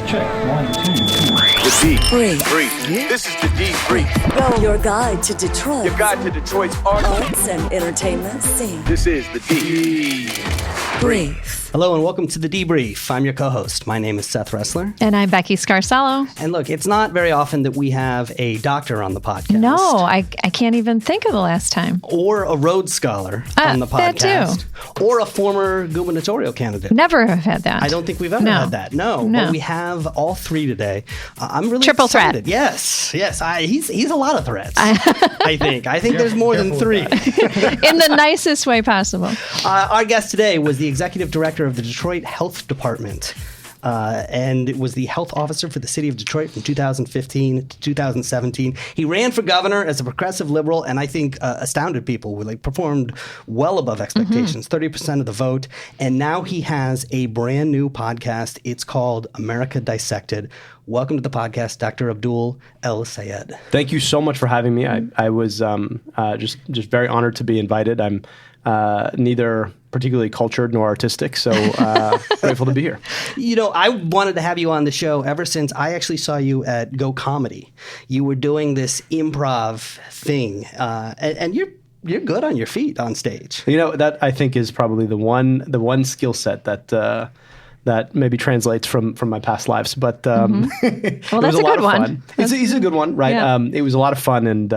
Check. 1, 2, 3. The Debrief. This is the Debrief. Your guide to Detroit. Your guide to Detroit's arts and entertainment scene. This is the Debrief. Hello and welcome to The Debrief. I'm your co-host. My name is Seth Ressler. And I'm Becky Scarcello. And look, it's not very often that we have a doctor on the podcast. No, I can't even think of the last time. Or a Rhodes Scholar on the podcast. That too. Or a former gubernatorial candidate. Never have had that. I don't think we've ever had that. No. But we have all three today. I'm really Triple excited. threat. Yes. He's a lot of threats, I think. I think there's more than three. In the nicest way possible. Our guest today was the executive director of the Detroit Health Department. And was the health officer for the city of Detroit from 2015 to 2017. He ran for governor as a progressive liberal, and I think astounded people. Performed well above expectations, 30% of the vote. And now he has a brand new podcast. It's called America Dissected. Welcome to the podcast, Dr. Abdul El-Sayed. Thank you so much for having me. I was just very honored to be invited. I'm neither particularly cultured nor artistic, so grateful to be here. You know, I wanted to have you on the show ever since I actually saw you at Go Comedy. You were doing this improv thing, and you're good on your feet on stage. You know, that I think is probably the one skill set that maybe translates from my past lives. But Well, that's a good one. It's a good one, right? Yeah. It was a lot of fun, and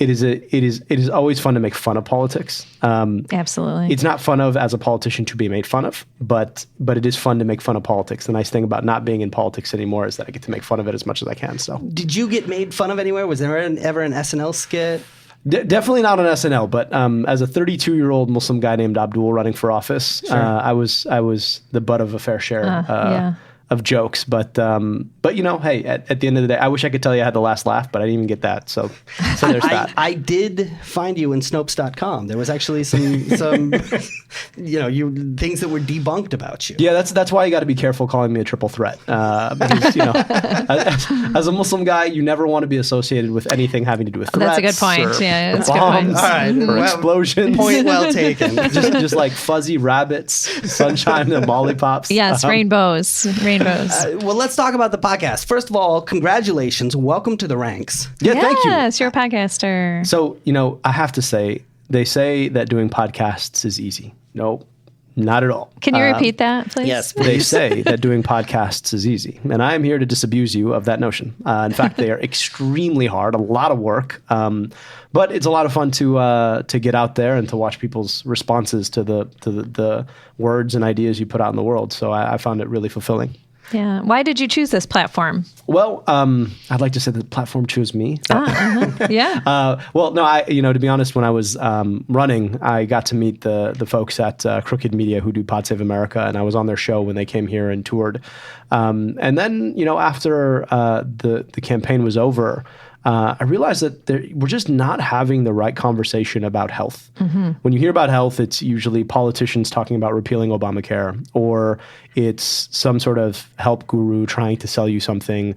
it is always fun to make fun of politics. Absolutely. It's not fun of as a politician to be made fun of, but it is fun to make fun of politics. The nice thing about not being in politics anymore is that I get to make fun of it as much as I can. So, did you get made fun of anywhere? Was there ever an SNL skit? Definitely not on SNL, but as a 32-year-old Muslim guy named Abdul running for office, sure. I was the butt of a fair share of jokes. But you know, hey, at the end of the day, I wish I could tell you I had the last laugh, but I didn't even get that. So there's that. I did find you in Snopes.com. There was actually some things that were debunked about you. Yeah, that's why you got to be careful calling me a triple threat. Because, as a Muslim guy, you never want to be associated with anything having to do with threats. That's a good point. Yeah, that's a good bombs, point. All right, or explosions. Point well taken. just like fuzzy rabbits, sunshine and lollipops. Yes, rainbows. Well, let's talk about the podcast. First of all, congratulations. Welcome to the ranks. Yeah, thank you. Yes, you're a podcaster. So, I have to say, they say that doing podcasts is easy. No, not at all. Can you repeat that, please? Yes. They say that doing podcasts is easy. And I am here to disabuse you of that notion. In fact, they are extremely hard, a lot of work. But it's a lot of fun to get out there and to watch people's responses to the words and ideas you put out in the world. So I found it really fulfilling. Yeah. Why did you choose this platform? Well, I'd like to say that the platform chose me. Yeah. Well, no, to be honest, when I was running, I got to meet the folks at Crooked Media who do Pod Save America, and I was on their show when they came here and toured. And then, after the campaign was over, I realized that we're just not having the right conversation about health. Mm-hmm. When you hear about health, it's usually politicians talking about repealing Obamacare, or it's some sort of health guru trying to sell you something,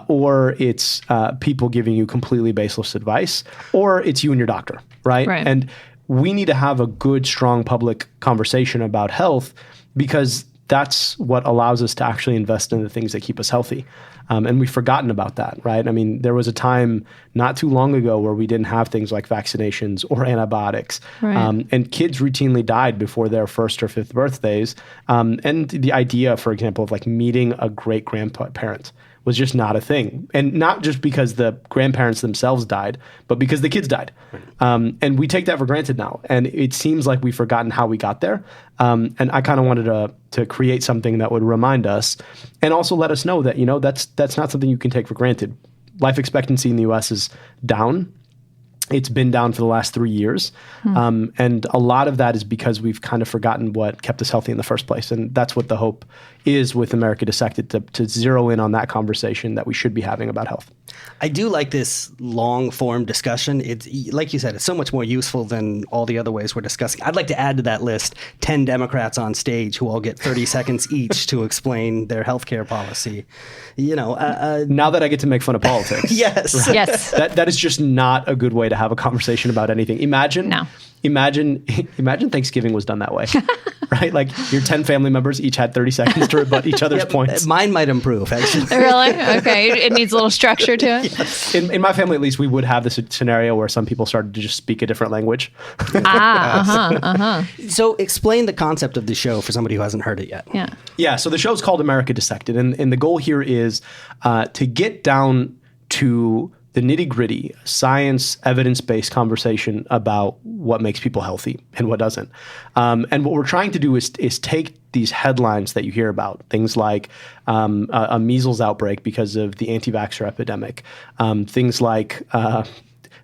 or it's people giving you completely baseless advice, or it's you and your doctor, right? And we need to have a good, strong public conversation about health, because that's what allows us to actually invest in the things that keep us healthy. And we've forgotten about that, right? I mean, there was a time not too long ago where we didn't have things like vaccinations or antibiotics. Right. And kids routinely died before their first or fifth birthdays. And the idea, for example, of like meeting a great grandparent was just not a thing. And not just because the grandparents themselves died, but because the kids died. Right. And we take that for granted now. And it seems like we've forgotten how we got there. And I kind of wanted to create something that would remind us and also let us know that, that's not something you can take for granted. Life expectancy in the U.S. is down. It's been down for the last 3 years. And a lot of that is because we've kind of forgotten what kept us healthy in the first place. And that's what the hope is with America Dissected, to zero in on that conversation that we should be having about health. I do like this long form discussion. It's like you said, it's so much more useful than all the other ways we're discussing. I'd like to add to that list 10 Democrats on stage who all get 30 seconds each to explain their healthcare policy. Now that I get to make fun of politics. Yes. Right? Yes. That is just not a good way to have a conversation about anything. Imagine Thanksgiving was done that way, right? Like your 10 family members each had 30 seconds to rebut each other's points. Mine might improve, actually. Really? Okay. It needs a little structure to it. Yes. In my family, at least, we would have this scenario where some people started to just speak a different language. So explain the concept of the show for somebody who hasn't heard it yet. Yeah. So the show's called America Dissected. And the goal here is to get down to the nitty-gritty, science, evidence-based conversation about what makes people healthy and what doesn't. And what we're trying to do is take these headlines that you hear about, things like a measles outbreak because of the anti-vaxxer epidemic, things like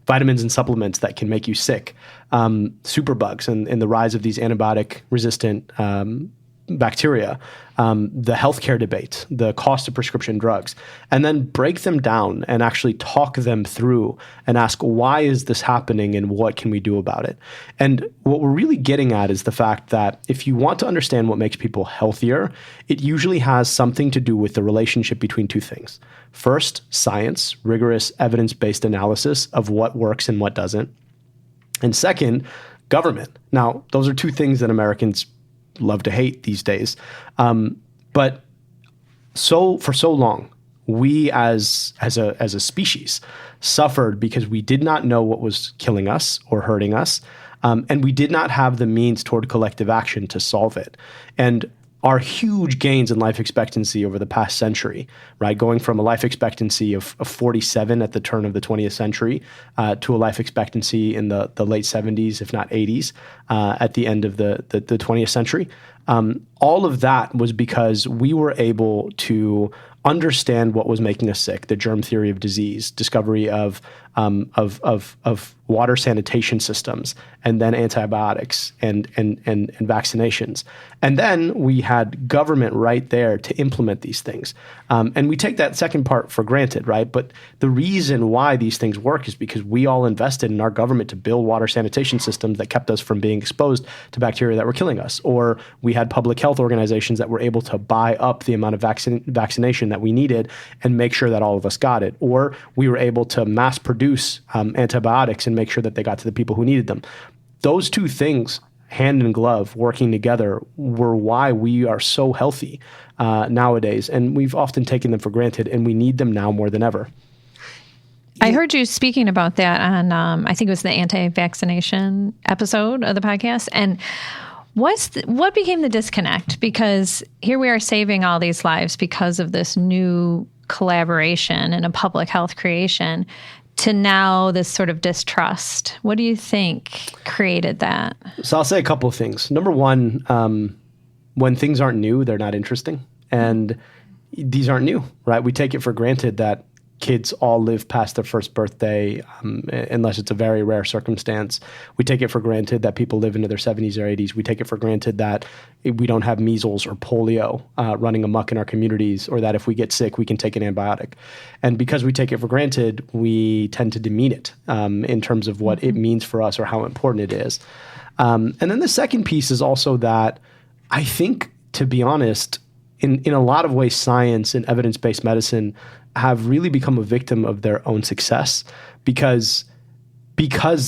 vitamins and supplements that can make you sick, superbugs and the rise of these antibiotic-resistant bacteria, the healthcare debate, the cost of prescription drugs, and then break them down and actually talk them through and ask, why is this happening and what can we do about it? And what we're really getting at is the fact that if you want to understand what makes people healthier, it usually has something to do with the relationship between two things. First, science, rigorous evidence-based analysis of what works and what doesn't. And second, government. Now, those are two things that Americans love to hate these days. But for so long, we as a species suffered because we did not know what was killing us or hurting us. And we did not have the means toward collective action to solve it. And our huge gains in life expectancy over the past century, right, going from a life expectancy of 47 at the turn of the 20th century to a life expectancy in the late 70s, if not 80s, at the end of the 20th century. All of that was because we were able to understand what was making us sick, the germ theory of disease, discovery of water sanitation systems, and then antibiotics and vaccinations. And then we had government right there to implement these things. And we take that second part for granted, right? But the reason why these things work is because we all invested in our government to build water sanitation systems that kept us from being exposed to bacteria that were killing us. Or we had public health organizations that were able to buy up the amount of vaccination that we needed and make sure that all of us got it. Or we were able to mass produce antibiotics and make sure that they got to the people who needed them. Those two things, hand in glove, working together, were why we are so healthy nowadays. And we've often taken them for granted, and we need them now more than ever. I heard you speaking about that on, I think it was the anti-vaccination episode of the podcast. And what became the disconnect? Because here we are saving all these lives because of this new collaboration and a public health creation, to now this sort of distrust. What do you think created that? So I'll say a couple of things. Number one, when things aren't new, they're not interesting. And these aren't new, right? We take it for granted that kids all live past their first birthday, unless it's a very rare circumstance. We take it for granted that people live into their 70s or 80s. We take it for granted that we don't have measles or polio running amok in our communities, or that if we get sick, we can take an antibiotic. And because we take it for granted, we tend to demean it in terms of what it means for us or how important it is. And then the second piece is also that I think, to be honest, in a lot of ways, science and evidence-based medicine have really become a victim of their own success because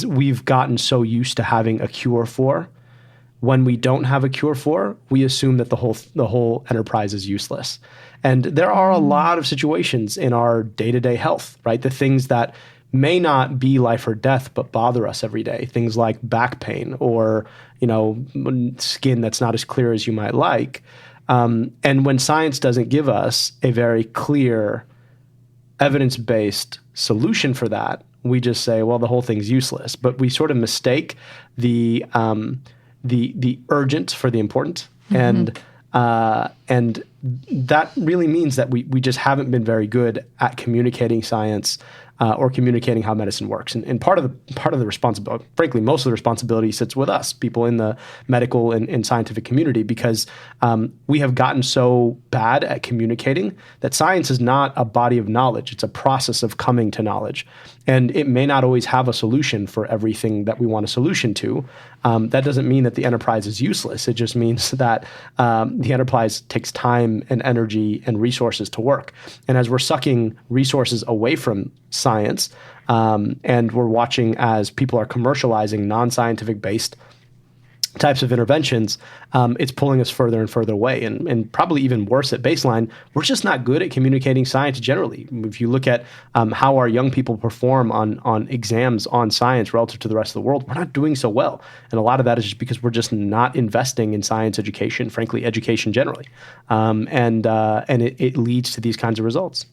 we've gotten so used to having a cure for. When we don't have a cure for, we assume that the whole enterprise is useless. And there are a lot of situations in our day-to-day health, right? The things that may not be life or death, but bother us every day. Things like back pain or, skin that's not as clear as you might like. And when science doesn't give us a very clear evidence-based solution for that, we just say, well, the whole thing's useless. But we sort of mistake the urgent for the important, and that really means that we just haven't been very good at communicating science or communicating how medicine works. And part of the responsibility, frankly, most of the responsibility sits with us, people in the medical and scientific community, because we have gotten so bad at communicating that science is not a body of knowledge. It's a process of coming to knowledge. And it may not always have a solution for everything that we want a solution to. That doesn't mean that the enterprise is useless. It just means that the enterprise takes time and energy and resources to work. And as we're sucking resources away from science, and we're watching as people are commercializing non-scientific based types of interventions, it's pulling us further and further away. And probably even worse at baseline, we're just not good at communicating science generally. If you look at how our young people perform on exams on science relative to the rest of the world, we're not doing so well. And a lot of that is just because we're just not investing in science education, frankly, education generally. And it leads to these kinds of results.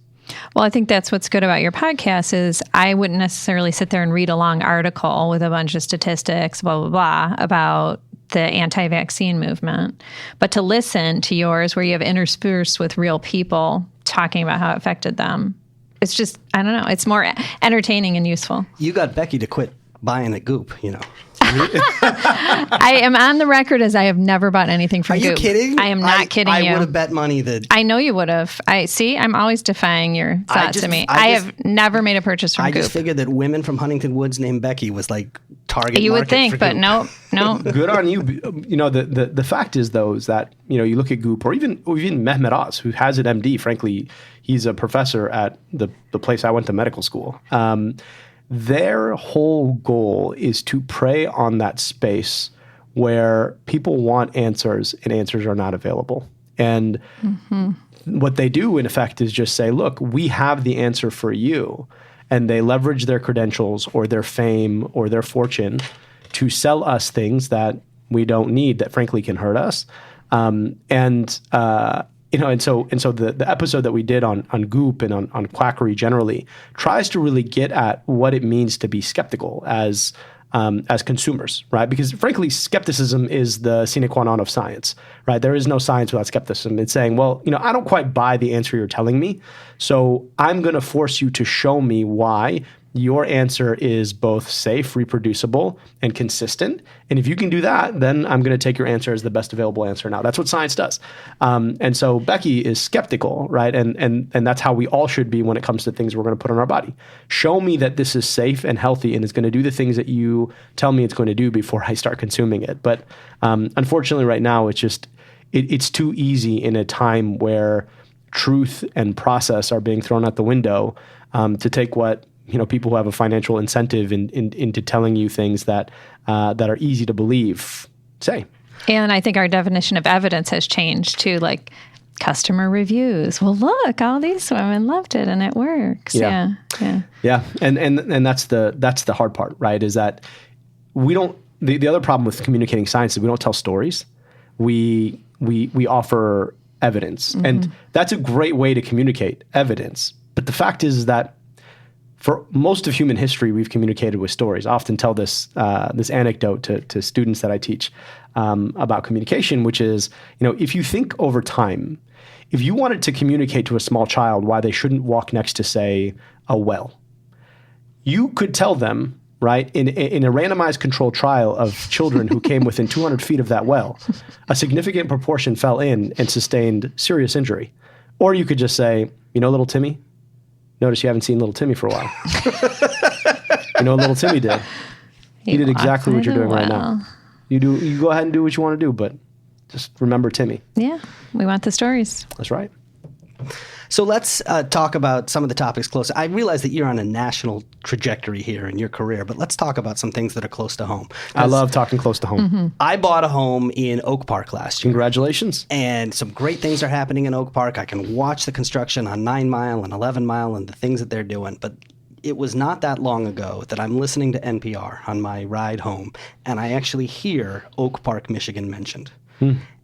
Well, I think that's what's good about your podcast is I wouldn't necessarily sit there and read a long article with a bunch of statistics, blah, blah, blah, about the anti-vaccine movement, but to listen to yours where you have interspersed with real people talking about how it affected them. It's just, I don't know, it's more entertaining and useful. You got Becky to quit buying at Goop, you know. I am on the record as I have never bought anything from Goop. Are you kidding? I am not kidding you. I would have bet money that... I know you would have. I'm always defying your thoughts to me. I have never made a purchase from Goop. I just figured that women from Huntington Woods named Becky was like target you market would think, for but Goop. no. Good on you. You know, the fact is, though, is that, you know, you look at Goop or even Mehmet Oz, who has an MD. Frankly, he's a professor at the place I went to medical school. Their whole goal is to prey on that space where people want answers and answers are not available. And what they do, in effect, is just say, look, we have the answer for you. And they leverage their credentials or their fame or their fortune to sell us things that we don't need that, frankly, can hurt us. You know, and so the episode that we did on Goop and on quackery generally tries to really get at what it means to be skeptical as consumers, right? Because frankly, skepticism is the sine qua non of science, right? There is no science without skepticism. It's saying, well, you know, I don't quite buy the answer you're telling me, so I'm going to force you to show me why your answer is both safe, reproducible, and consistent. And if you can do that, then I'm going to take your answer as the best available answer now. That's what science does. And so Becky is skeptical, right? And that's how we all should be when it comes to things we're going to put on our body. Show me that this is safe and healthy and is going to do the things that you tell me it's going to do before I start consuming it. But unfortunately right now, it's too easy in a time where truth and process are being thrown out the window to take what, you know, people who have a financial incentive into telling you things that are easy to believe say. And I think our definition of evidence has changed too, like customer reviews. Well, look, all these women loved it and it works. Yeah. And that's the hard part, right? Is that we don't. The other problem with communicating science is we don't tell stories. We offer evidence, and that's a great way to communicate evidence. But the fact is that for most of human history, we've communicated with stories. I often tell this anecdote to students that I teach about communication, which is, you know, if you think over time, if you wanted to communicate to a small child why they shouldn't walk next to, say, a well, you could tell them, right, in a randomized controlled trial of children who came within 200 feet of that well, a significant proportion fell in and sustained serious injury. Or you could just say, you know, little Timmy, notice you haven't seen little Timmy for a while. You know what little Timmy did? He did exactly what you're doing right now. You go ahead and do what you want to do, but just remember Timmy. Yeah, we want the stories. That's right. So let's talk about some of the topics close. I realize that you're on a national trajectory here in your career, but let's talk about some things that are close to home. I love talking close to home. I bought a home in Oak Park last year. Congratulations. And some great things are happening in Oak Park. I can watch the construction on 9 Mile and 11 Mile and the things that they're doing. But it was not that long ago that I'm listening to NPR on my ride home, and I actually hear Oak Park, Michigan mentioned.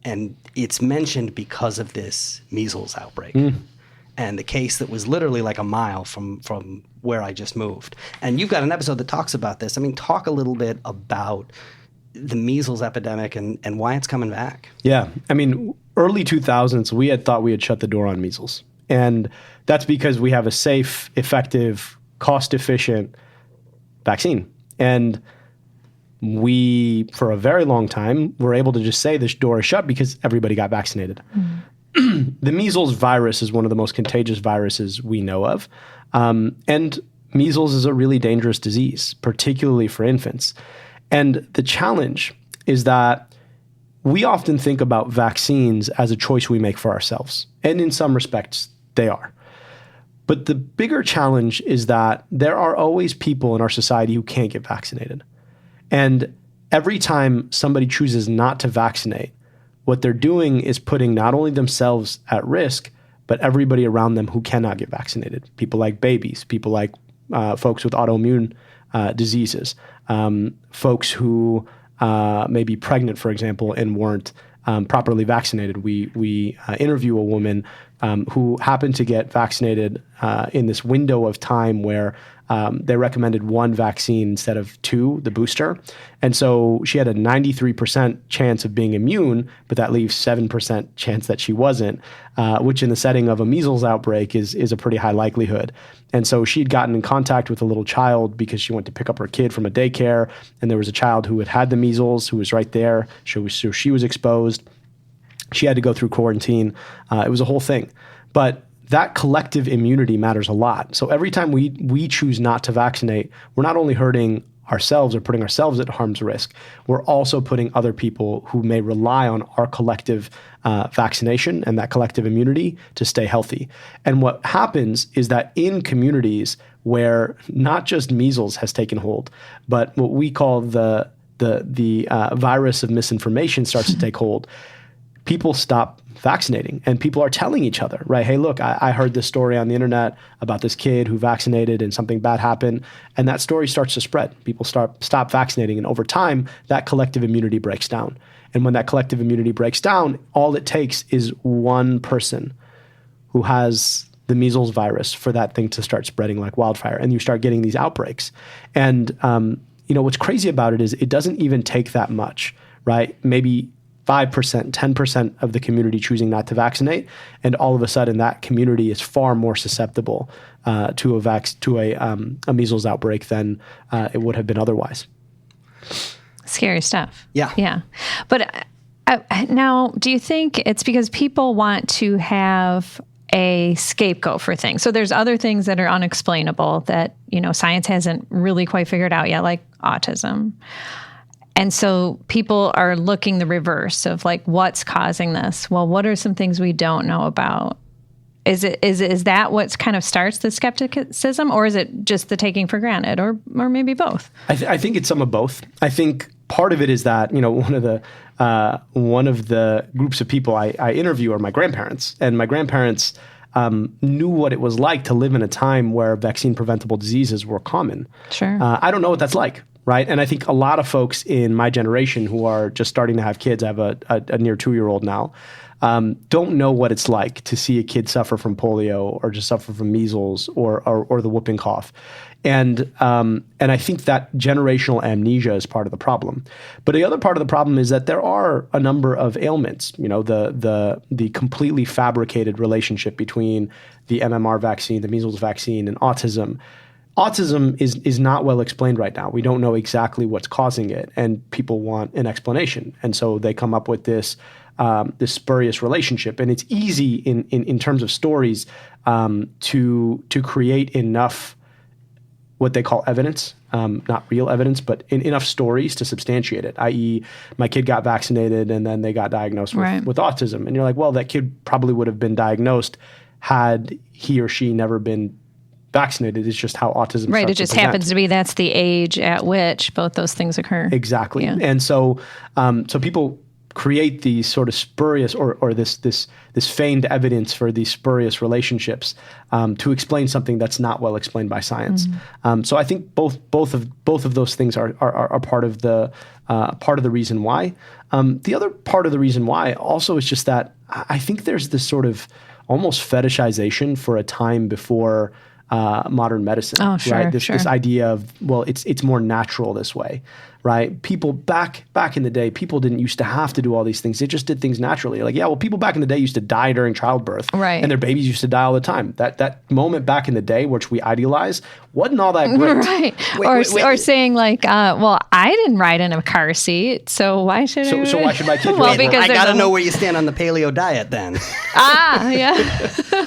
And it's mentioned because of this measles outbreak. And the case that was literally like a mile from where I just moved. And you've got an episode that talks about this. I mean, talk a little bit about the measles epidemic and why it's coming back. Yeah. I mean, early 2000s, we had thought we had shut the door on measles. And that's because we have a safe, effective, cost-efficient vaccine. And we, for a very long time, were able to just say this door is shut because everybody got vaccinated. The measles virus is one of the most contagious viruses we know of. And measles is a really dangerous disease, particularly for infants. And the challenge is that we often think about vaccines as a choice we make for ourselves. And in some respects, they are. But the bigger challenge is that there are always people in our society who can't get vaccinated. And every time somebody chooses not to vaccinate, what they're doing is putting not only themselves at risk, but everybody around them who cannot get vaccinated. People like babies, people like folks with autoimmune diseases, folks who may be pregnant, for example, and weren't properly vaccinated. We interview a woman who happened to get vaccinated in this window of time where they recommended one vaccine instead of two, the booster. And so she had a 93% chance of being immune, but that leaves 7% chance that she wasn't, which in the setting of a measles outbreak is a pretty high likelihood. And so she'd gotten in contact with a little child because she went to pick up her kid from a daycare, and there was a child who had had the measles who was right there. So she was exposed. She had to go through quarantine. It was a whole thing. But that collective immunity matters a lot. So every time we choose not to vaccinate, we're not only hurting ourselves or putting ourselves at harm's risk, we're also putting other people who may rely on our collective vaccination and that collective immunity to stay healthy. And what happens is that in communities where not just measles has taken hold, but what we call the virus of misinformation starts to take hold, people stop vaccinating, and people are telling each other, right? Hey, look, I heard this story on the internet about this kid who vaccinated and something bad happened. And that story starts to spread. People stop vaccinating. And over time, that collective immunity breaks down. And when that collective immunity breaks down, all it takes is one person who has the measles virus for that thing to start spreading like wildfire. And you start getting these outbreaks. And, what's crazy about it is it doesn't even take that much, right? Maybe 5%, 10% of the community choosing not to vaccinate, and all of a sudden that community is far more susceptible to a measles outbreak than it would have been otherwise. Scary stuff. Yeah. Yeah. But now, do you think it's because people want to have a scapegoat for things? So there's other things that are unexplainable that, science hasn't really quite figured out yet, like autism. And so people are looking the reverse of like, what's causing this? Well, what are some things we don't know about? Is that what kind of starts the skepticism, or is it just the taking for granted, or maybe both? I think it's some of both. I think part of it is that one of the groups of people I interview are my grandparents, and my grandparents knew what it was like to live in a time where vaccine preventable diseases were common. Sure. I don't know what that's like. Right. And I think a lot of folks in my generation who are just starting to have kids, I have a near 2-year-old now, don't know what it's like to see a kid suffer from polio or just suffer from measles or the whooping cough. And I think that generational amnesia is part of the problem. But the other part of the problem is that there are a number of ailments, the completely fabricated relationship between the MMR vaccine, the measles vaccine, and autism. Autism is not well explained right now. We don't know exactly what's causing it, and people want an explanation. And so they come up with this spurious relationship. And it's easy in terms of stories to create enough what they call evidence, not real evidence, but enough stories to substantiate it, i.e. my kid got vaccinated and then they got diagnosed with autism. And you're like, well, that kid probably would have been diagnosed had he or she never been vaccinated. It's just how autism right. It just happens to be that's the age at which both those things occur. Exactly. Yeah. And so people create these sort of spurious or this feigned evidence for these spurious relationships to explain something that's not well explained by science. Mm-hmm. So I think both of those things are part of the reason why. The other part of the reason why also is just that I think there's this sort of almost fetishization for a time before modern medicine. Oh, sure, right? This sure. idea of, well, it's more natural this way. Right? People back in the day, people didn't used to have to do all these things. They just did things naturally. Like, yeah, well, people back in the day used to die during childbirth. Right. And their babies used to die all the time. That moment back in the day, which we idealize, wasn't all that great. Right. Or saying like, well, I didn't ride in a car seat, so why should I? So why should my kid? Well, ride in because I there's got to a- know where you stand on the paleo diet then. Yeah.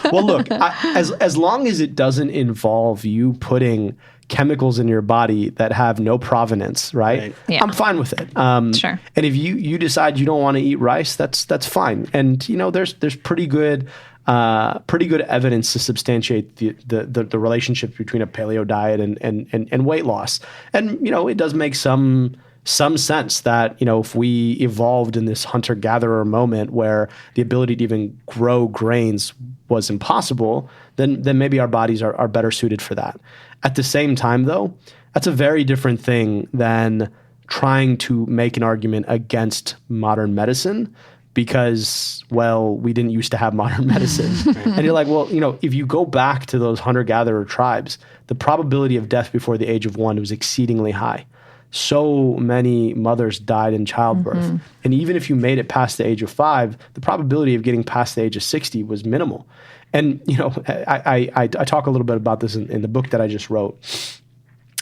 Well, look, as long as it doesn't involve you putting chemicals in your body that have no provenance, right? Yeah. I'm fine with it. Sure. And if you decide you don't want to eat rice, that's fine. And there's pretty good evidence to substantiate the relationship between a paleo diet and weight loss. And it does make some sense that if we evolved in this hunter-gatherer moment where the ability to even grow grains was impossible, then maybe our bodies are better suited for that. At the same time, though, that's a very different thing than trying to make an argument against modern medicine because, well, we didn't used to have modern medicine. And you're like, well, if you go back to those hunter-gatherer tribes, the probability of death before the age of 1 was exceedingly high. So many mothers died in childbirth. And even if you made it past the age of 5, the probability of getting past the age of 60 was minimal. And, I talk a little bit about this in the book that I just wrote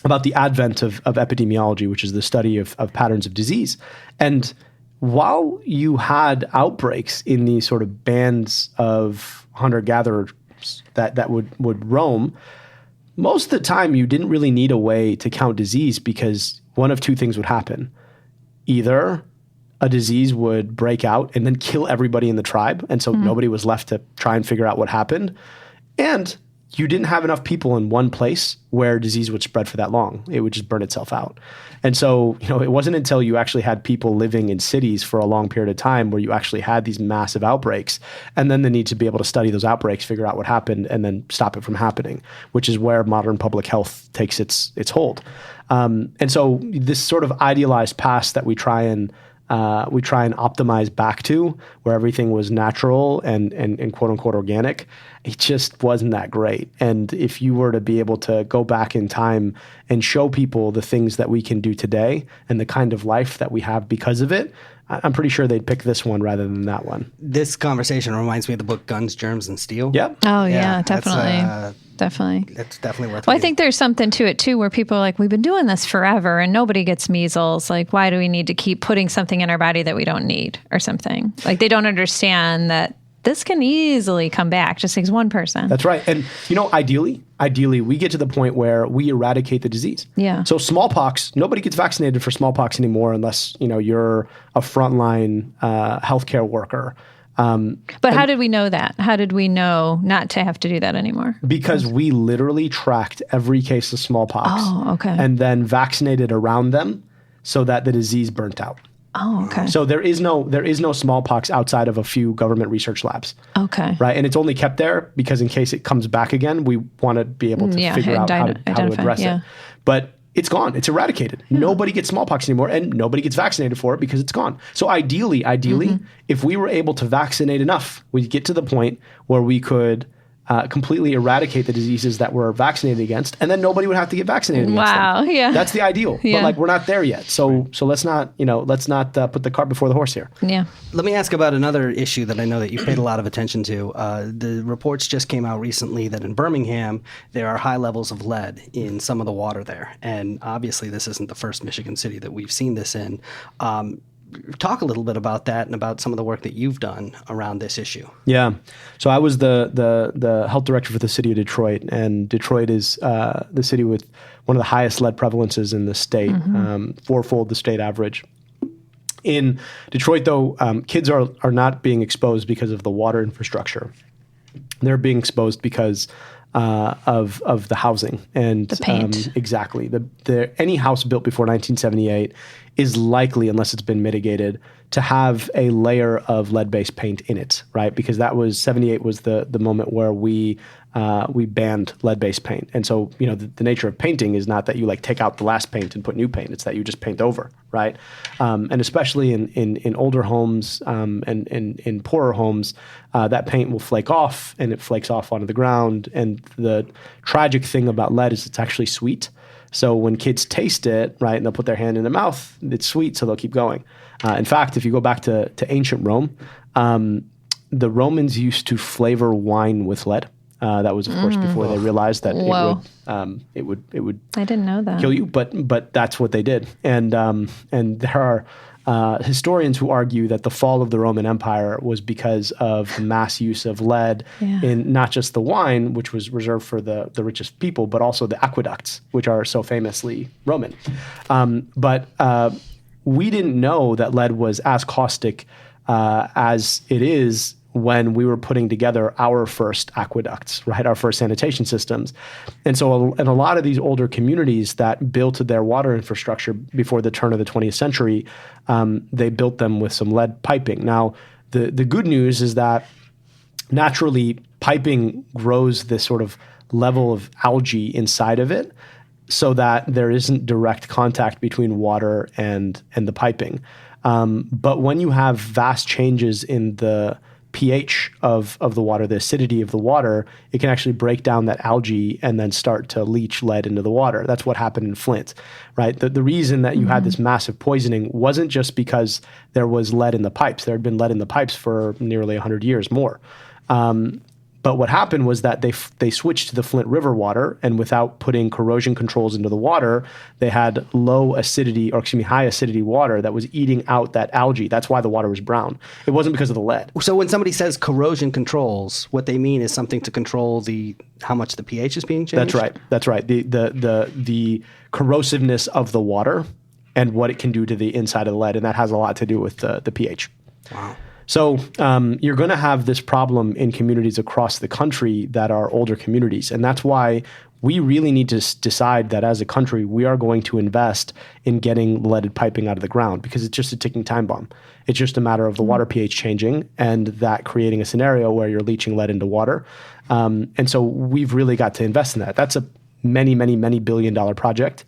about the advent of epidemiology, which is the study of patterns of disease. And while you had outbreaks in these sort of bands of hunter-gatherers that would roam, most of the time you didn't really need a way to count disease because one of two things would happen. Either a disease would break out and then kill everybody in the tribe, and so nobody was left to try and figure out what happened. And you didn't have enough people in one place where disease would spread for that long. It would just burn itself out. And so, it wasn't until you actually had people living in cities for a long period of time where you actually had these massive outbreaks, and then the need to be able to study those outbreaks, figure out what happened, and then stop it from happening, which is where modern public health takes its hold. And so this sort of idealized past that we try and optimize back to, where everything was natural and quote unquote organic, it just wasn't that great. And if you were to be able to go back in time and show people the things that we can do today and the kind of life that we have because of it, I'm pretty sure they'd pick this one rather than that one. This conversation reminds me of the book Guns, Germs, and Steel. Yep. Oh yeah, that's, definitely. Definitely. That's definitely worth Well, I reading. think there's something to it too, where people are like, we've been doing this forever and nobody gets measles. Like, why do we need to keep putting something in our body that we don't need or something? Like, they don't understand that this can easily come back. Just takes one person. That's right. And, ideally, we get to the point where we eradicate the disease. Yeah. So smallpox, nobody gets vaccinated for smallpox anymore unless, you're a frontline healthcare worker. But how did we know that? How did we know not to have to do that anymore? Because we literally tracked every case of smallpox. Oh, okay. And then vaccinated around them so that the disease burnt out. Oh, okay. So there is no smallpox outside of a few government research labs. Okay. Right. And it's only kept there because in case it comes back again, we want to be able to figure out how to address it. But it's gone. It's eradicated. Nobody gets smallpox anymore, and nobody gets vaccinated for it because it's gone. So ideally, if we were able to vaccinate enough, we'd get to the point where we could completely eradicate the diseases that we're vaccinated against, and then nobody would have to get vaccinated against them. Yeah. That's the ideal. Yeah. But we're not there yet. So let's not put the cart before the horse here. Yeah. Let me ask about another issue that I know that you paid a lot of attention to. The reports just came out recently that in Birmingham, there are high levels of lead in some of the water there. And obviously, this isn't the first Michigan city that we've seen this in. Talk a little bit about that and about some of the work that you've done around this issue. Yeah. So I was the health director for the city of Detroit, and Detroit is the city with one of the highest lead prevalences in the state, fourfold the state average. In Detroit, though, kids are not being exposed because of the water infrastructure. They're being exposed because of the housing and the paint. Exactly. Any house built before 1978 is likely, unless it's been mitigated, to have a layer of lead-based paint in it, right? Because 78 was the moment where we banned lead-based paint. And so, the nature of painting is not that you take out the last paint and put new paint. It's that you just paint over, right? And especially in older homes and in poorer homes, that paint will flake off, and it flakes off onto the ground. And the tragic thing about lead is it's actually sweet. So when kids taste it, right, and they'll put their hand in their mouth, it's sweet, so they'll keep going. In fact, if you go back to ancient Rome, the Romans used to flavor wine with lead. That was, of course, before they realized that it would I didn't know that. kill you, but that's what they did. And there are historians who argue that the fall of the Roman Empire was because of the mass use of lead in not just the wine, which was reserved for the richest people, but also the aqueducts, which are so famously Roman. But we didn't know that lead was as caustic as it is when we were putting together our first aqueducts, right, our first sanitation systems. And so in a lot of these older communities that built their water infrastructure before the turn of the 20th century, they built them with some lead piping. Now, the good news is that naturally piping grows this sort of level of algae inside of it so that there isn't direct contact between water and the piping. But when you have vast changes in the pH of the water, the acidity of the water, it can actually break down that algae and then start to leach lead into the water. That's what happened in Flint, right? The reason that you had this massive poisoning wasn't just because there was lead in the pipes. There had been lead in the pipes for nearly 100 years more. But what happened was that they switched to the Flint River water, and without putting corrosion controls into the water, they had high acidity water that was eating out that algae. That's why the water was brown. It wasn't because of the lead. So when somebody says corrosion controls, what they mean is something to control how much the pH is being changed? That's right. The corrosiveness of the water and what it can do to the inside of the lead, and that has a lot to do with the pH. Wow. So you're going to have this problem in communities across the country that are older communities. And that's why we really need to decide that as a country, we are going to invest in getting leaded piping out of the ground, because it's just a ticking time bomb. It's just a matter of the water pH changing and that creating a scenario where you're leaching lead into water. And so we've really got to invest in that. That's a many, many, many $billion project.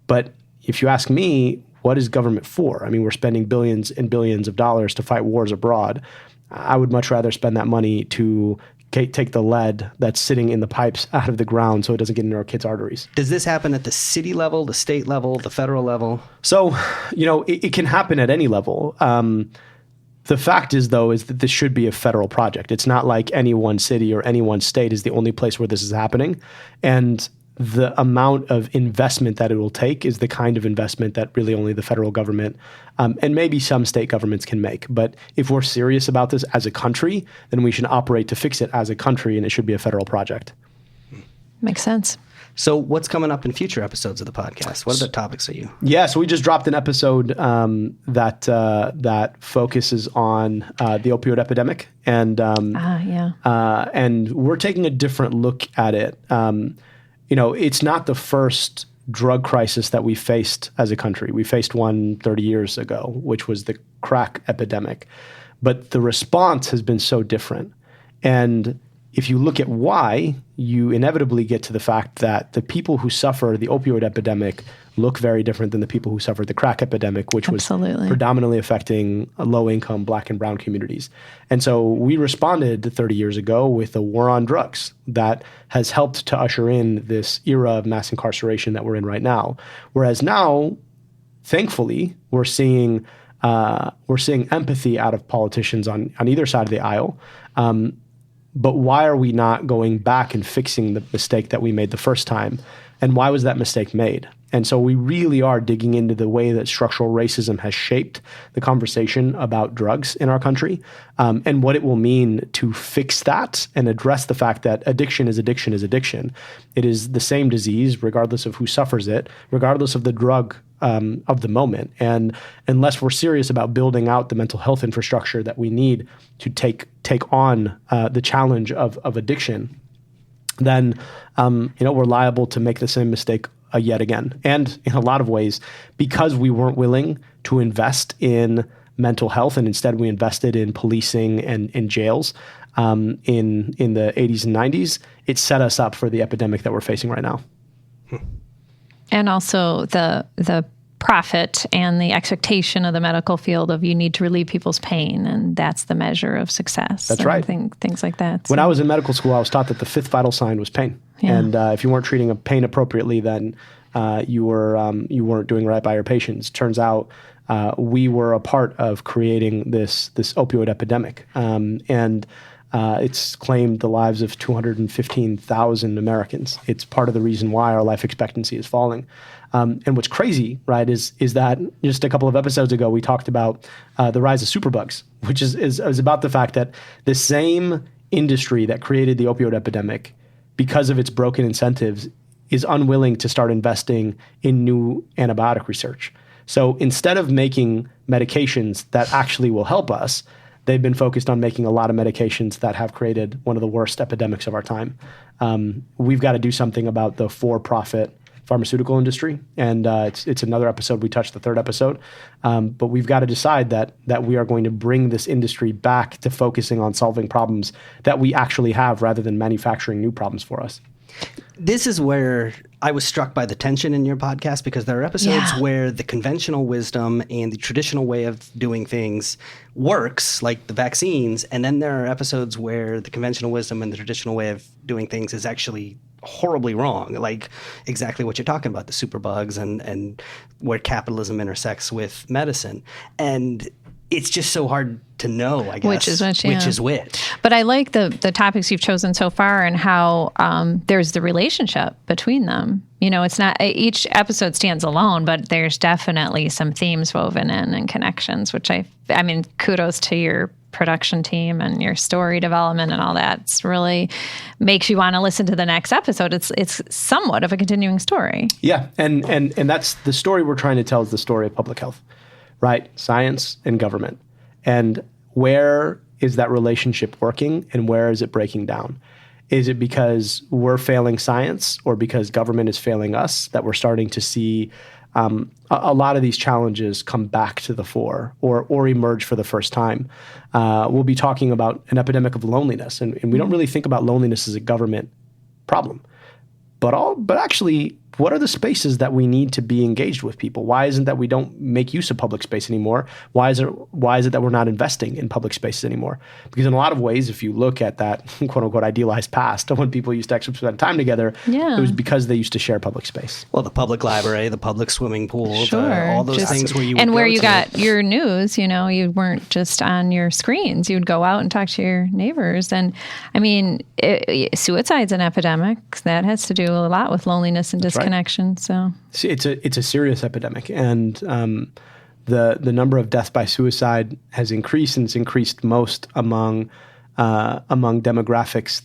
But if you ask me, what is government for? I mean, we're spending billions and billions of dollars to fight wars abroad. I would much rather spend that money to take the lead that's sitting in the pipes out of the ground so it doesn't get into our kids' arteries. Does this happen at the city level, the state level, the federal level? So, it can happen at any level. The fact is, though, is that this should be a federal project. It's not like any one city or any one state is the only place where this is happening. And the amount of investment that it will take is the kind of investment that really only the federal government and maybe some state governments can make. But if we're serious about this as a country, then we should operate to fix it as a country, and it should be a federal project. Makes sense. So what's coming up in future episodes of the podcast? What other topics are you? Yeah, so we just dropped an episode that focuses on the opioid epidemic, and and we're taking a different look at it. It's not the first drug crisis that we faced as a country. We faced one 30 years ago, which was the crack epidemic. But the response has been so different. And if you look at why, you inevitably get to the fact that the people who suffer the opioid epidemic look very different than the people who suffered the crack epidemic, which was predominantly affecting low-income Black and brown communities. And so we responded 30 years ago with a war on drugs that has helped to usher in this era of mass incarceration that we're in right now. Whereas now, thankfully, we're seeing empathy out of politicians on either side of the aisle. But why are we not going back and fixing the mistake that we made the first time? And why was that mistake made? And so we really are digging into the way that structural racism has shaped the conversation about drugs in our country, and what it will mean to fix that and address the fact that addiction is addiction is addiction. It is the same disease, regardless of who suffers it, regardless of the drug of the moment. And unless we're serious about building out the mental health infrastructure that we need to take on the challenge of addiction, then we're liable to make the same mistake yet again. And in a lot of ways, because we weren't willing to invest in mental health, and instead we invested in policing and in jails in the 80s and 90s, it set us up for the epidemic that we're facing right now. And also the profit and the expectation of the medical field of you need to relieve people's pain, and that's the measure of success. That's right. Things like that. When I was in medical school, I was taught that the fifth vital sign was pain. Yeah. And if you weren't treating a pain appropriately, then you weren't doing right by your patients. Turns out we were a part of creating this opioid epidemic. It's claimed the lives of 215,000 Americans. It's part of the reason why our life expectancy is falling. And what's crazy, right, is that just a couple of episodes ago, we talked about the rise of superbugs, which is about the fact that the same industry that created the opioid epidemic, because of its broken incentives, is unwilling to start investing in new antibiotic research. So instead of making medications that actually will help us, they've been focused on making a lot of medications that have created one of the worst epidemics of our time. We've got to do something about the for-profit pharmaceutical industry, and it's another episode. We touched the third episode, but we've got to decide that we are going to bring this industry back to focusing on solving problems that we actually have, rather than manufacturing new problems for us. This is where I was struck by the tension in your podcast, because there are episodes where the conventional wisdom and the traditional way of doing things works, like the vaccines, and then there are episodes where the conventional wisdom and the traditional way of doing things is actually horribly wrong, like exactly what you're talking about, the superbugs and where capitalism intersects with medicine. And it's just so hard to know, I guess, which is which. But I like the topics you've chosen so far, and how there's the relationship between them. You know, it's not each episode stands alone, but there's definitely some themes woven in and connections, which I mean, kudos to your production team and your story development and all that. It's really makes you want to listen to the next episode. It's somewhat of a continuing story. Yeah, and that's the story we're trying to tell, is the story of public health. Right? Science and government. And where is that relationship working, and where is it breaking down? Is it because we're failing science, or because government is failing us, that we're starting to see a lot of these challenges come back to the fore, or emerge for the first time? We'll be talking about an epidemic of loneliness, and we don't really think about loneliness as a government problem. But actually, what are the spaces that we need to be engaged with people? Why isn't that we don't make use of public space anymore? Why is it that we're not investing in public spaces anymore? Because in a lot of ways, if you look at that quote unquote idealized past of when people used to actually spend time together, it was because they used to share public space. Well, the public library, the public swimming pool, all those things where you would and where go you to. got your news, you know, you weren't just on your screens. You'd go out and talk to your neighbors. And I mean, suicide's an epidemic. That has to do a lot with loneliness and disconnection. Right. So it's a serious epidemic, and the number of deaths by suicide has increased, and it's increased most among demographics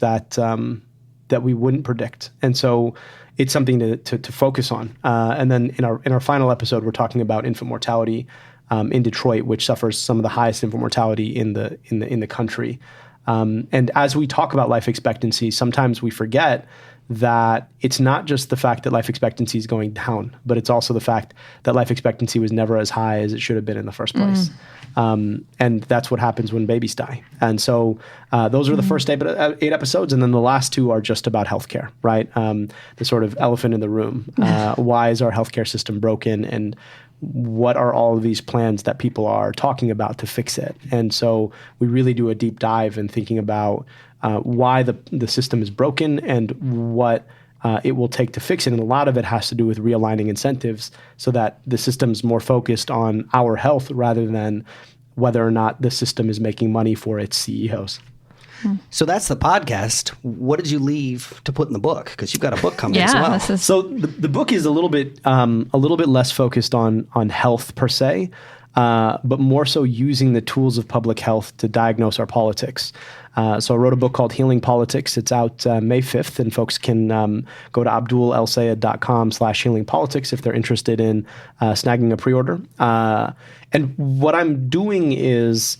that we wouldn't predict. And so it's something to focus on. And then in our final episode, we're talking about infant mortality in Detroit, which suffers some of the highest infant mortality in the country. And as we talk about life expectancy, sometimes we forget that it's not just the fact that life expectancy is going down, but it's also the fact that life expectancy was never as high as it should have been in the first place. And that's what happens when babies die. And so those are the first 8 episodes, and then the last 2 are just about healthcare, right? The sort of elephant in the room. Why is our healthcare system broken, and what are all of these plans that people are talking about to fix it? And so we really do a deep dive in thinking about why the system is broken and what it will take to fix it. And a lot of it has to do with realigning incentives so that the system's more focused on our health rather than whether or not the system is making money for its CEOs. So that's the podcast. What did you leave to put in the book? Because you've got a book coming as well. So the book is a little bit less focused on health per se, but more so using the tools of public health to diagnose our politics. So I wrote a book called Healing Politics. It's out May 5th, and folks can go to abdulelsayed.com/healingpolitics if they're interested in snagging a pre-order. And what I'm doing is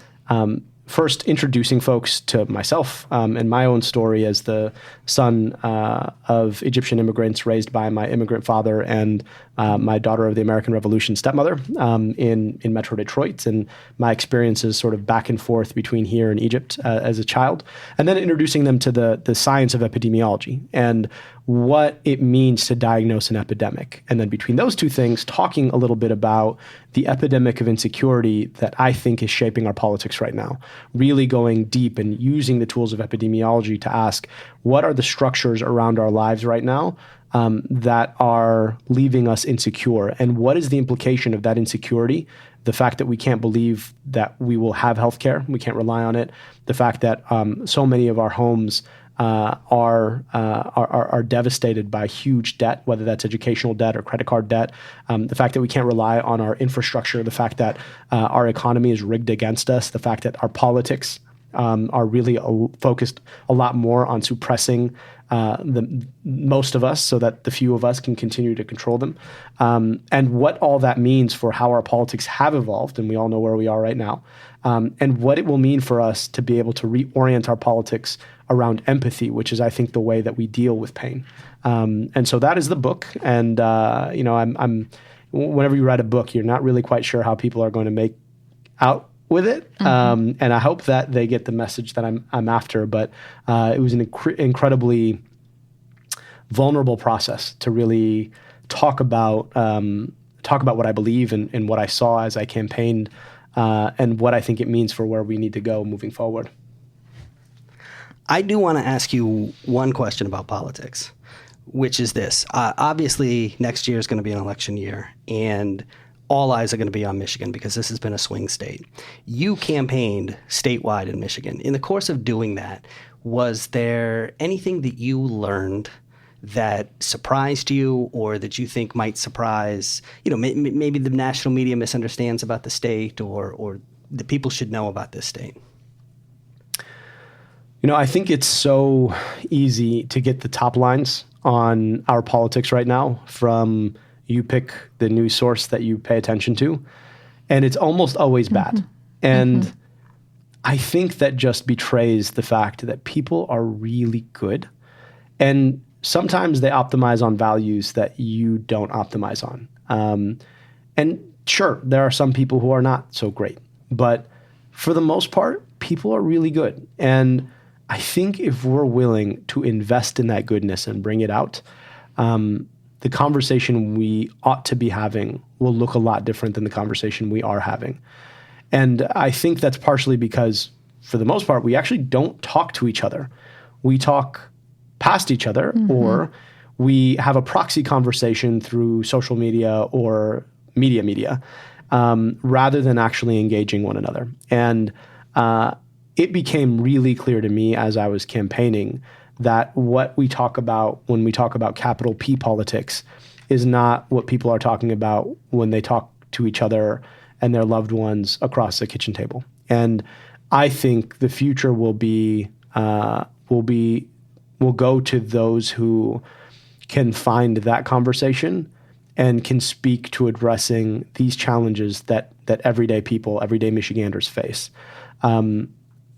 first introducing folks to myself and my own story as the son of Egyptian immigrants raised by my immigrant father and my daughter of the American Revolution stepmother in Metro Detroit, and my experiences sort of back and forth between here and Egypt as a child, and then introducing them to the science of epidemiology and what it means to diagnose an epidemic. And then between those two things, talking a little bit about the epidemic of insecurity that I think is shaping our politics right now, really going deep and using the tools of epidemiology to ask, what are the structures around our lives right now that are leaving us insecure? And what is the implication of that insecurity? The fact that we can't believe that we will have healthcare, we can't rely on it. The fact that so many of our homes are devastated by huge debt, whether that's educational debt or credit card debt. The fact that we can't rely on our infrastructure, the fact that our economy is rigged against us, the fact that our politics are really focused a lot more on suppressing most of us so that the few of us can continue to control them. And what all that means for how our politics have evolved, and we all know where we are right now, and what it will mean for us to be able to reorient our politics around empathy, which is, I think, the way that we deal with pain. And so that is the book. And, I'm whenever you write a book, you're not really quite sure how people are going to make out with it. And I hope that they get the message that I'm after. But it was an incredibly vulnerable process to really talk about what I believe and what I saw as I campaigned, and what I think it means for where we need to go moving forward. I do want to ask you one question about politics, which is this. Obviously, next year is going to be an election year, and all eyes are going to be on Michigan because this has been a swing state. You campaigned statewide in Michigan. In the course of doing that, was there anything that you learned that surprised you or that you think might surprise, maybe the national media misunderstands about the state or that people should know about this state? I think it's so easy to get the top lines on our politics right now from you pick the news source that you pay attention to, and it's almost always bad. And I think that just betrays the fact that people are really good, and sometimes they optimize on values that you don't optimize on. And sure, there are some people who are not so great, but for the most part, people are really good. And I think if we're willing to invest in that goodness and bring it out, the conversation we ought to be having will look a lot different than the conversation we are having. And I think that's partially because, for the most part, we actually don't talk to each other. We talk past each other, or we have a proxy conversation through social media or media, rather than actually engaging one another. And it became really clear to me as I was campaigning that what we talk about when we talk about capital P politics is not what people are talking about when they talk to each other and their loved ones across the kitchen table. And I think the future will go to those who can find that conversation and can speak to addressing these challenges that everyday people, everyday Michiganders face.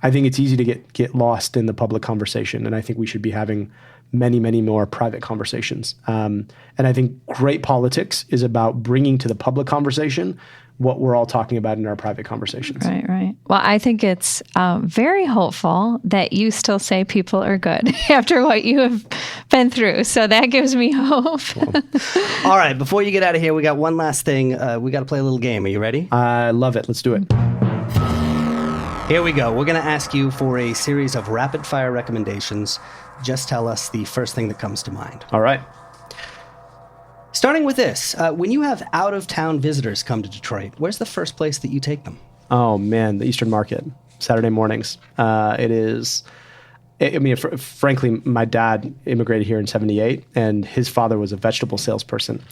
I think it's easy to get lost in the public conversation, and I think we should be having many, many more private conversations. And I think great politics is about bringing to the public conversation what we're all talking about in our private conversations. Right. Well, I think it's very hopeful that you still say people are good after what you have been through. So that gives me hope. All right. Before you get out of here, we got one last thing. We got to play a little game. Are you ready? I love it. Let's do it. Here we go. We're going to ask you for a series of rapid fire recommendations. Just tell us the first thing that comes to mind. All right. Starting with this, when you have out-of-town visitors come to Detroit, where's the first place that you take them? Oh, man, the Eastern Market, Saturday mornings. Frankly, my dad immigrated here in 1978, and his father was a vegetable salesperson.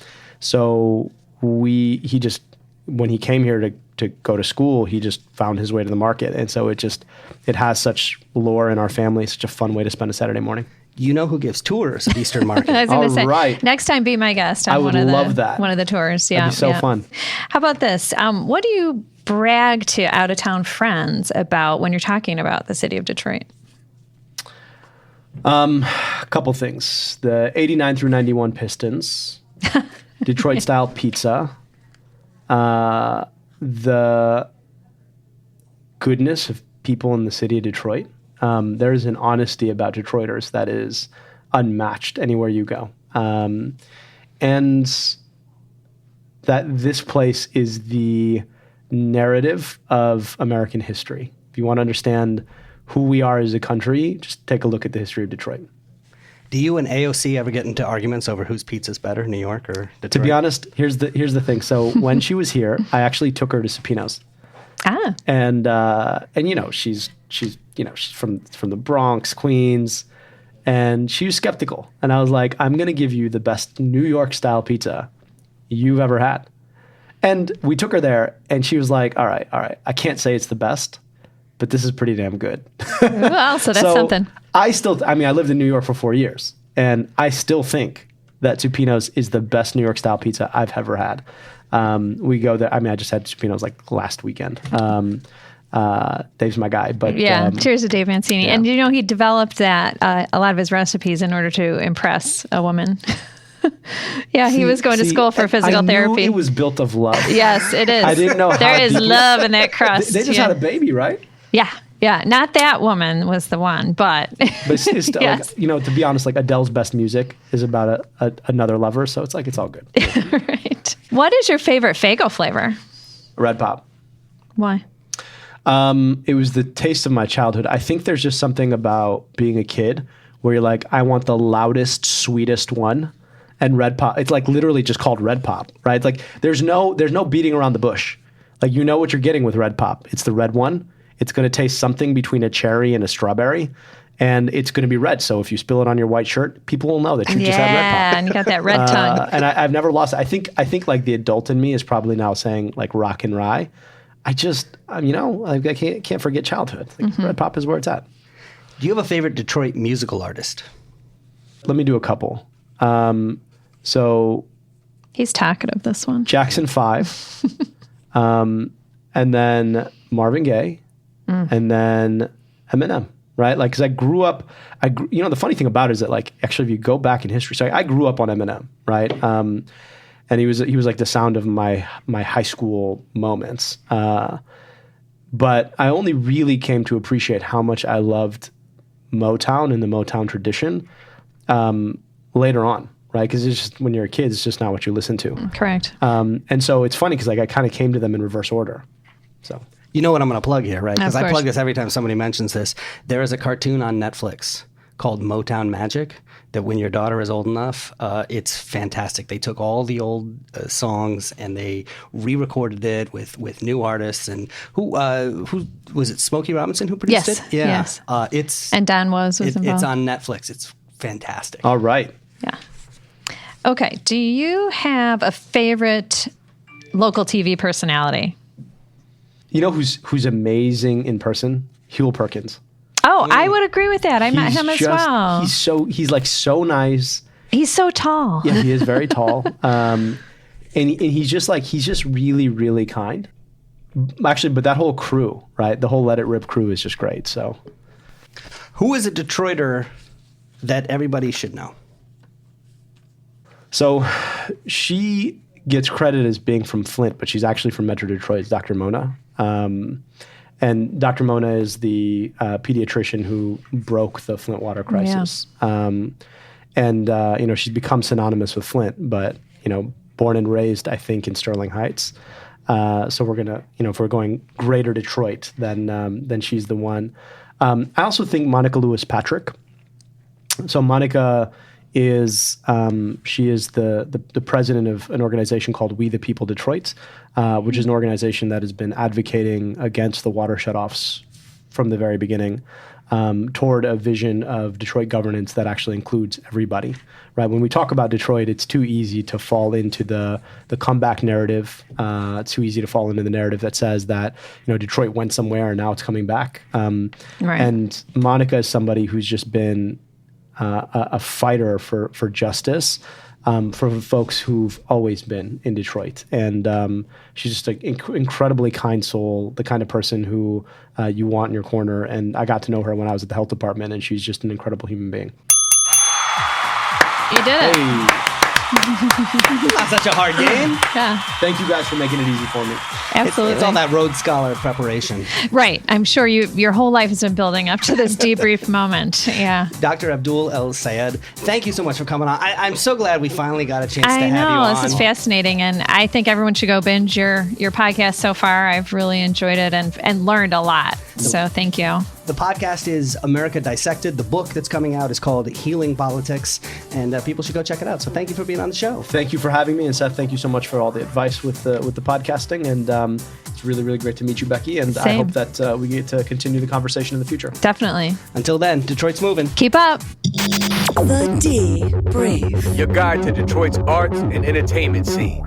So when he came here to go to school, he just found his way to the market. And so it has such lore in our family. It's such a fun way to spend a Saturday morning. You know who gives tours of Eastern Market. I was going to All say, right. next time be my guest on I would love that. one of the tours. Yeah, That'd be so fun. How about this? What do you brag to out-of-town friends about when you're talking about the city of Detroit? A couple things. The 89 through 91 Pistons, Detroit-style pizza, the goodness of people in the city of Detroit. There's an honesty about Detroiters that is unmatched anywhere you go. And that this place is the narrative of American history. If you want to understand who we are as a country, just take a look at the history of Detroit. Do you and AOC ever get into arguments over whose pizza's better, New York or Detroit? To be honest, here's the thing. So when she was here, I actually took her to Supino's. Ah. And you know, she's from the Bronx, Queens, and she was skeptical. And I was like, I'm going to give you the best New York style pizza you've ever had. And we took her there, and she was like, all right. I can't say it's the best, but this is pretty damn good. Well, so that's something. I lived in New York for 4 years, and I still think that Supino's is the best New York style pizza I've ever had. We go there. I just had Supino's like last weekend. Dave's my guy, but cheers to Dave Mancini. Yeah. And he developed that a lot of his recipes in order to impress a woman. He was going to school for physical therapy. It was built of love. Yes, it is. I didn't know there is love in that crust. They just had a baby, right? Yeah. Not that woman was the one, but it's still, yes. To be honest, like Adele's Best Music is about another lover, so it's like it's all good. Right. What is your favorite Faygo flavor? Red Pop. Why? It was the taste of my childhood. I think there's just something about being a kid where you're like, I want the loudest, sweetest one. And Red Pop, it's like literally just called Red Pop, right? It's like there's no beating around the bush. Like you know what you're getting with Red Pop. It's the red one. It's going to taste something between a cherry and a strawberry, and it's going to be red. So if you spill it on your white shirt, people will know that you just had Red Pop. Yeah, and you got that red tongue. And I've never lost it. I think like the adult in me is probably now saying like rock and rye. I just, I can't forget childhood. Like Red Pop is where it's at. Do you have a favorite Detroit musical artist? Let me do a couple. So he's talkative, this one. Jackson 5, and then Marvin Gaye, and then Eminem, right? Like, because I grew up, the funny thing about it is that, like, actually, if you go back in history, so I grew up on Eminem, right? And he was like the sound of my high school moments. But I only really came to appreciate how much I loved Motown and the Motown tradition later on, right? Because it's just when you're a kid, it's just not what you listen to. Correct. And so it's funny because like I kind of came to them in reverse order. So you know what I'm going to plug here, right? Because Of I course. plug this every time somebody mentions this. There is a cartoon on Netflix called Motown Magic that when your daughter is old enough, it's fantastic. They took all the old songs and they re-recorded it with new artists. And who was it? Smokey Robinson who produced Yes, it? Yeah. yes. And Don was involved. It's on Netflix. It's fantastic. all right. Yeah. Okay. Do you have a favorite local TV personality? You know who's amazing in person? Huel Perkins. Oh, I would agree with that. I met him as well. He's like so nice. He's so tall. Yeah, he is very tall. And he's just really, really kind. Actually, but that whole crew, right? The whole Let It Rip crew is just great. So, Who is a Detroiter that everybody should know? So she gets credit as being from Flint, but she's actually from Metro Detroit. It's Dr. Mona. And Dr. Mona is the pediatrician who broke the Flint water crisis. And she's become synonymous with Flint, but, born and raised, I think, in Sterling Heights. So we're going to, if we're going greater Detroit, then she's the one. I also think Monica Lewis Patrick. So Monica is she is the president of an organization called We the People Detroit, which is an organization that has been advocating against the water shutoffs from the very beginning, toward a vision of Detroit governance that actually includes everybody. Right? When we talk about Detroit, it's too easy to fall into the comeback narrative. It's too easy to fall into the narrative that says that Detroit went somewhere and now it's coming back. Right. And Monica is somebody who's just been a fighter for justice for folks who've always been in Detroit. And she's just an incredibly kind soul, the kind of person who you want in your corner. And I got to know her when I was at the health department, and she's just an incredible human being. You did it. Hey. Not such a hard game. Yeah, Thank you guys for making it easy for me. absolutely. It's all that Rhodes Scholar preparation. Right. I'm sure your whole life has been building up to this debrief moment. Yeah. Dr. Abdul El-Sayed, thank you so much for coming on. I'm so glad we finally got a chance to I have you know on. this is fascinating, and I think everyone should go binge your podcast so far. I've really enjoyed it and learned a lot. So thank you. The podcast is America Dissected. The book that's coming out is called Healing Politics, and people should go check it out. So thank you for being on the show. Thank you for having me, and Seth, thank you so much for all the advice with the podcasting. And it's really, really great to meet you, Becky. And I Same. hope that we get to continue the conversation in the future. Definitely. Until then, Detroit's moving. Keep up. The debrief. Your guide to Detroit's arts and entertainment scene.